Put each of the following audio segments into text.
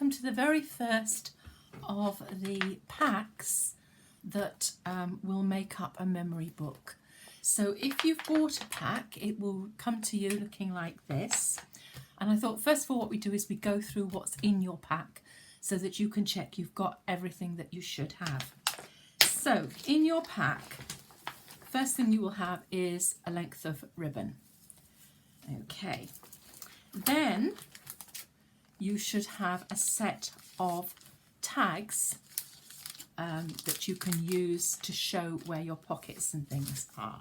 welcome to the very first of the packs that will make up a memory book. So if you've bought a pack, it will come to you looking like this. And I thought first of all what we do is we go through what's in your pack so that you can check you've got everything that you should have. So in your pack, first thing you will have is a length of ribbon. Okay, then you should have a set of tags that you can use to show where your pockets and things are.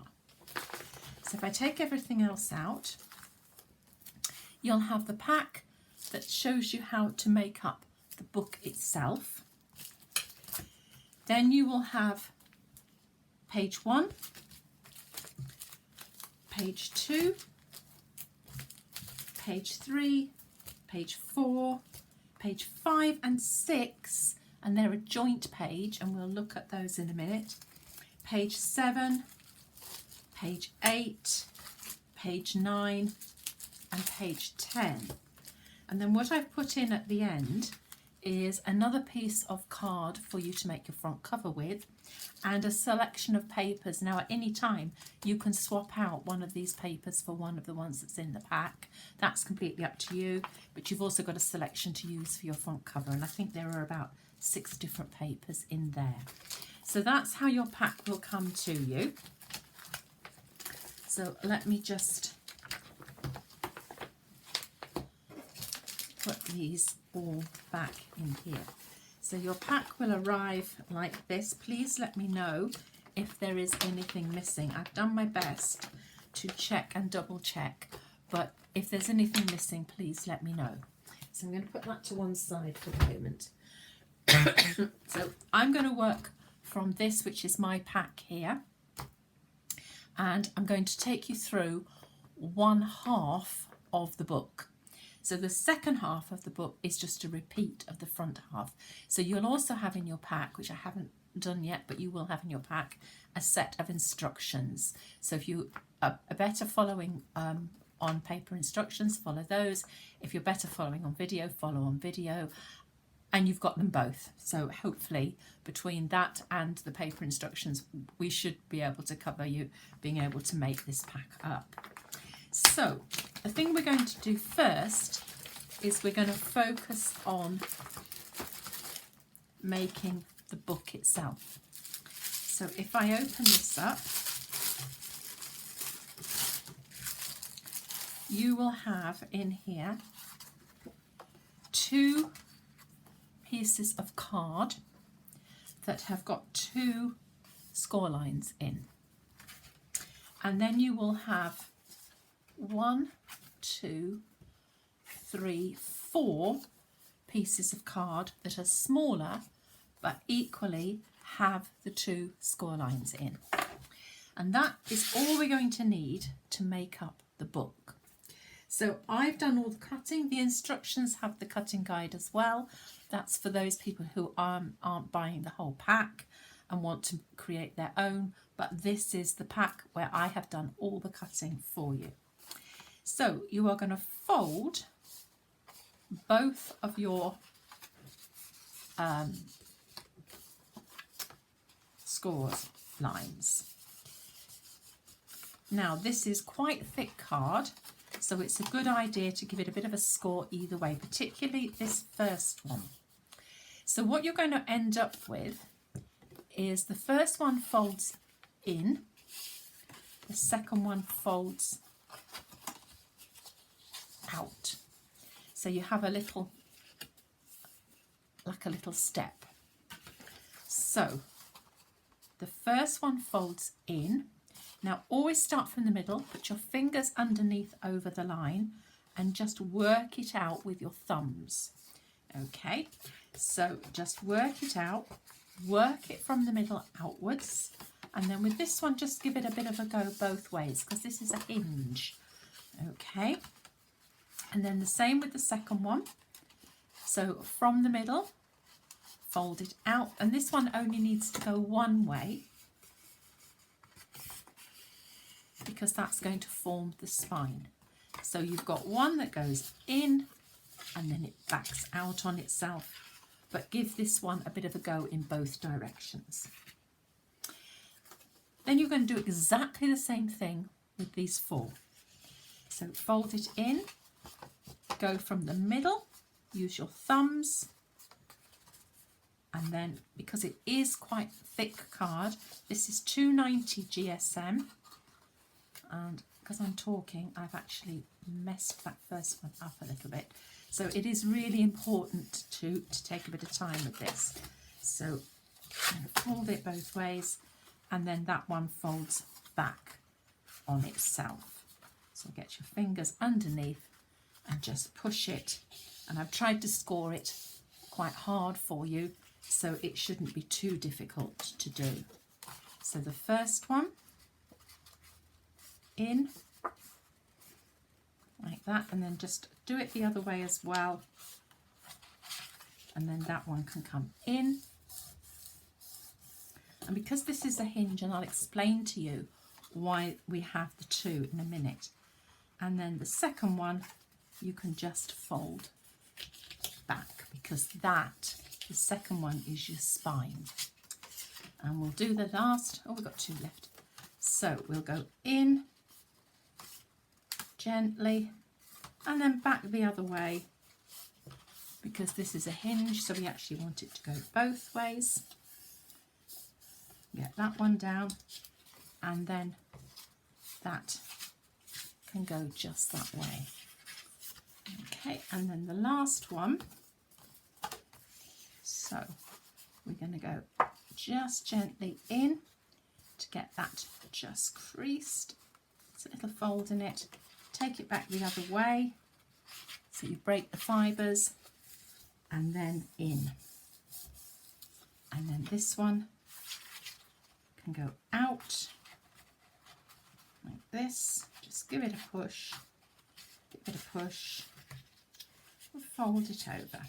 So if I take everything else out, you'll have the pack that shows you how to make up the book itself. Then you will have page 1, page 2, page 3, page 4, page 5 and 6, and they're a joint page, and we'll look at those in a minute. Page 7, page 8, page 9, and page 10. And then what I've put in at the end is another piece of card for you to make your front cover with, and a selection of papers. Now at any time you can swap out one of these papers for one of the ones that's in the pack. That's completely up to you, but you've also got a selection to use for your front cover, and I think there are about 6 different papers in there. So that's how your pack will come to you. So let me just put these all back in here. So your pack will arrive like this. Please let me know if there is anything missing. I've done my best to check and double check, but if there's anything missing, please let me know. So I'm going to put that to one side for the moment. So I'm going to work from this, which is my pack here, and I'm going to take you through one half of the book. So the second half of the book is just a repeat of the front half. So you'll also have in your pack, which I haven't done yet, but you will have in your pack, a set of instructions. So if you are better following on paper instructions, follow those. If you're better following on video, follow on video. And you've got them both. So hopefully between that and the paper instructions, we should be able to cover you being able to make this pack up. So the thing we're going to do first is we're going to focus on making the book itself. So if I open this up, you will have in here 2 pieces of card that have got 2 score lines in. And then you will have 1, 2, 3, 4 pieces of card that are smaller but equally have the 2 score lines in. And that is all we're going to need to make up the book. So I've done all the cutting. The instructions have the cutting guide as well. That's for those people who aren't buying the whole pack and want to create their own. But this is the pack where I have done all the cutting for you. So you are going to fold both of your score lines. Now this is quite thick card, so it's a good idea to give it a bit of a score either way, particularly this first one. So what you're going to end up with is the first one folds in, the second one folds out. So you have a little, like a little step. So the first one folds in. Now always start from the middle, put your fingers underneath over the line and just work it out with your thumbs. Okay, so just work it out, work it from the middle outwards, and then with this one just give it a bit of a go both ways because this is a hinge. Okay, and then the same with the second one. So from the middle, fold it out, and this one only needs to go one way because that's going to form the spine. So you've got one that goes in and then it backs out on itself. But give this one a bit of a go in both directions. Then you're going to do exactly the same thing with these 4. So fold it in, go from the middle, use your thumbs, and then because it is quite thick card, this is 290 GSM, and because I'm talking, I've actually messed that first one up a little bit. So it is really important to take a bit of time with this. So I'm going to fold it both ways, and then that one folds back on itself. So get your fingers underneath and just push it. And I've tried to score it quite hard for you, so it shouldn't be too difficult to do. So the first one in like that, and then just do it the other way as well, and then that one can come in. And because this is a hinge, and I'll explain to you why we have the 2 in a minute, and then the second one you can just fold back, because that, the second one, is your spine. And we'll do the last, oh, we've got 2 left. So we'll go in gently and then back the other way, because this is a hinge, so we actually want it to go both ways. Get that one down, and then that can go just that way. Okay, and then the last one. So we're going to go just gently in to get that just creased. It's a little fold in it. Take it back the other way, so you break the fibres, and then in. And then this one can go out like this. Just give it a push, give it a push, and fold it over.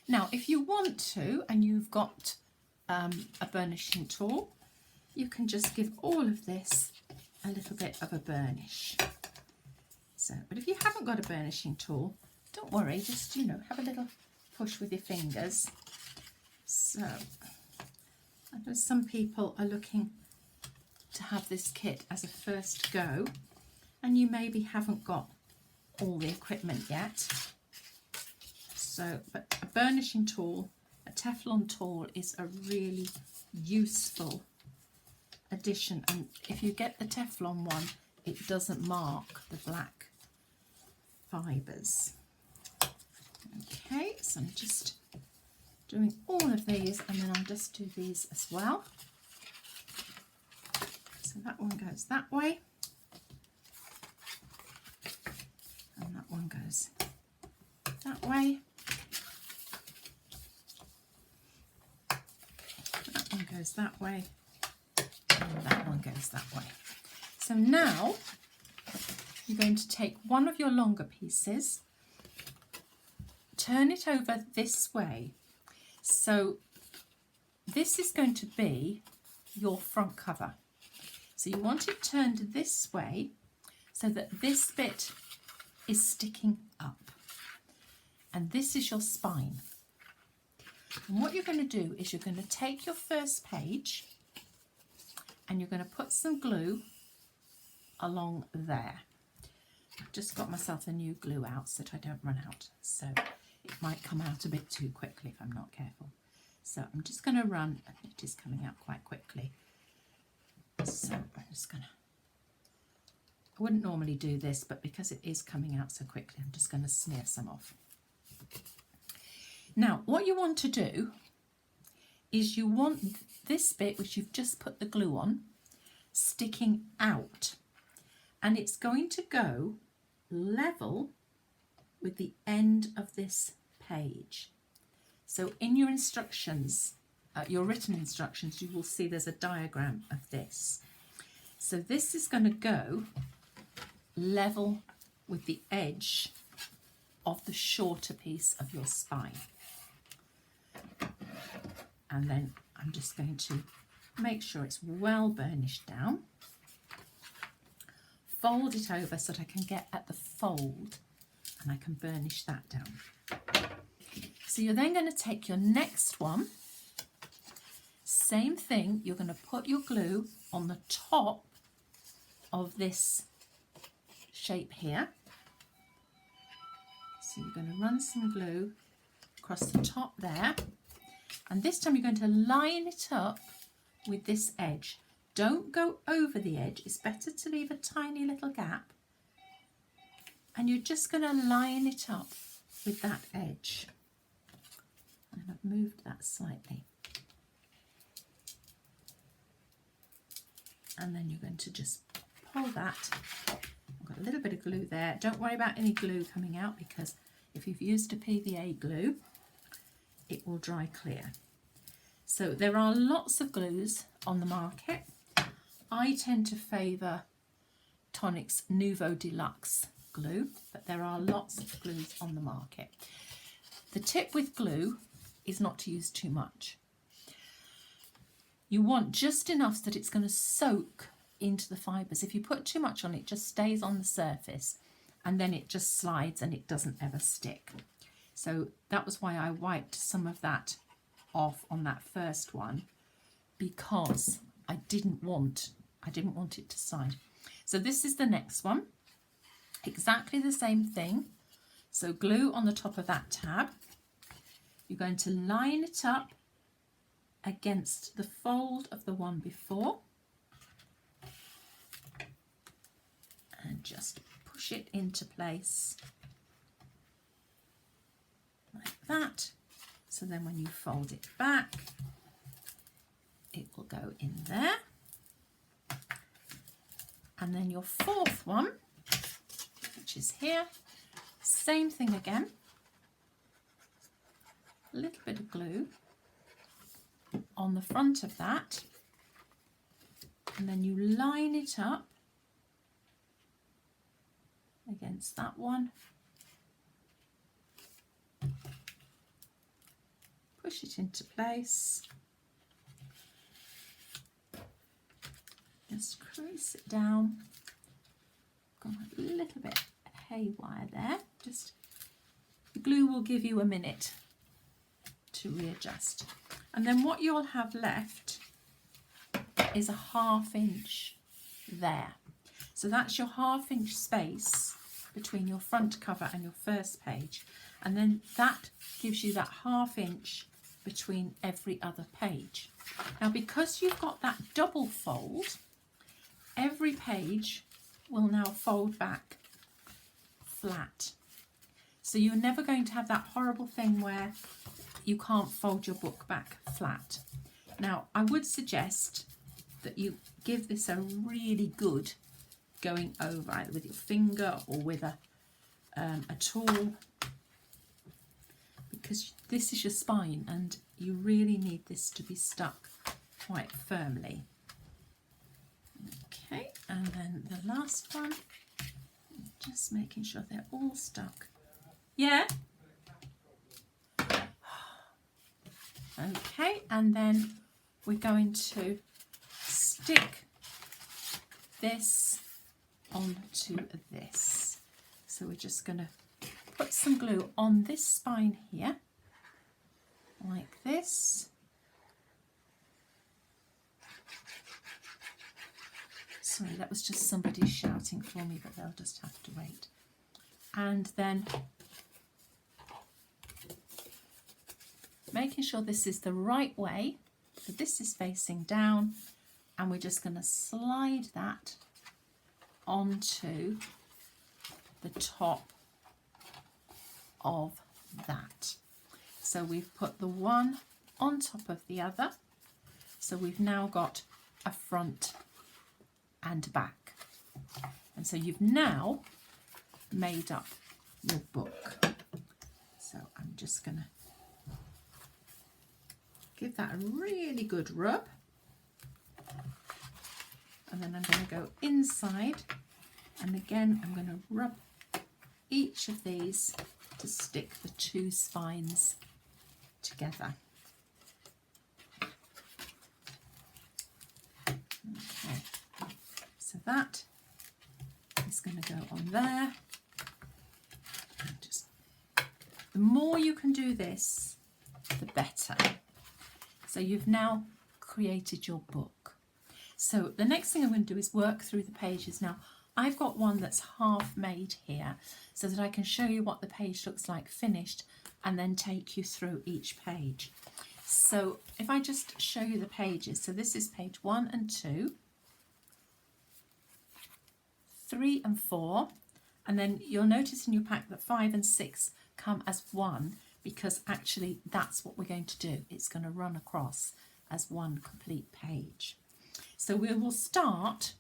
Now, if you want to, and you've got a burnishing tool, you can just give all of this a little bit of a burnish. So, but if you haven't got a burnishing tool, don't worry, just, you know, have a little push with your fingers. So, I know some people are looking to have this kit as a first go, and you maybe haven't got all the equipment yet. So, but a burnishing tool, a Teflon tool, is a really useful addition. And if you get the Teflon one, it doesn't mark the black fibres. Okay, so I'm just doing all of these, and then I'll just do these as well. So that one goes that way, and that one goes that way. That one goes that way, and that one goes that way. So now you're going to take one of your longer pieces, turn it over this way. So this is going to be your front cover. So you want it turned this way so that this bit is sticking up. And this is your spine. And what you're going to do is you're going to take your first page and you're going to put some glue along there. I've just got myself a new glue out so that I don't run out. So it might come out a bit too quickly if I'm not careful. So I'm just going to run, and it is coming out quite quickly. So I'm just going to, I wouldn't normally do this, but because it is coming out so quickly, I'm just going to smear some off. Now, what you want to do is you want this bit, which you've just put the glue on, sticking out. And it's going to go level with the end of this page. So in your instructions, your written instructions, you will see there's a diagram of this. So this is going to go level with the edge of the shorter piece of your spine. And then I'm just going to make sure it's well burnished down. Fold it over so that I can get at the fold and I can burnish that down. So you're then going to take your next one, same thing, you're going to put your glue on the top of this shape here. So you're going to run some glue across the top there, and this time you're going to line it up with this edge. Don't go over the edge, it's better to leave a tiny little gap, and you're just going to line it up with that edge. And I've moved that slightly. And then you're going to just pull that. I've got a little bit of glue there. Don't worry about any glue coming out, because if you've used a PVA glue, it will dry clear. So there are lots of glues on the market. I tend to favour Tonic's Nuvo Deluxe glue, but there are lots of glues on the market. The tip with glue is not to use too much. You want just enough so that it's going to soak into the fibres. If you put too much on, it just stays on the surface and then it just slides and it doesn't ever stick. So that was why I wiped some of that off on that first one, because I didn't want it to slide. So this is the next one, exactly the same thing. So glue on the top of that tab. You're going to line it up against the fold of the one before and just push it into place like that. So then when you fold it back, it will go in there. And then your fourth one, which is here, same thing again. A little bit of glue on the front of that, and then you line it up against that one, push it into place, just crease it down. Gone a little bit haywire there, just the glue will give you a minute to readjust. And then what you'll have left is a 1/2 inch there. So that's your 1/2 inch space between your front cover and your first page. And then that gives you that 1/2 inch between every other page. Now, because you've got that double fold, every page will now fold back flat. So you're never going to have that horrible thing where you can't fold your book back flat. Now, I would suggest that you give this a really good going over, either with your finger or with a tool, because this is your spine and you really need this to be stuck quite firmly. Okay, and then the last one, just making sure they're all stuck. Yeah? Okay, and then we're going to stick this onto this. So we're just going to put some glue on this spine here, like this. Sorry, that was just somebody shouting for me, but they'll just have to wait. And then making sure this is the right way, so this is facing down, and we're just going to slide that onto the top of that. So we've put the one on top of the other, so we've now got a front and back, and so you've now made up your book. So I'm just going to give that a really good rub, and then I'm going to go inside, and again I'm going to rub each of these to stick the two spines together. Okay, so that is going to go on there, and The more you can do this, the better. So you've now created your book. So the next thing I'm going to do is work through the pages. Now, I've got one that's half made here so that I can show you what the page looks like finished and then take you through each page. So if I just show you the pages, so this is page 1 and 2, 3 and 4, and then you'll notice in your pack that 5 and 6 come as one, because actually that's what we're going to do. It's going to run across as one complete page. So we will start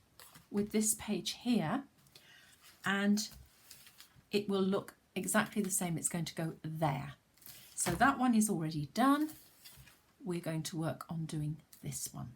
with this page here, and it will look exactly the same. It's going to go there. So that one is already done. We're going to work on doing this one.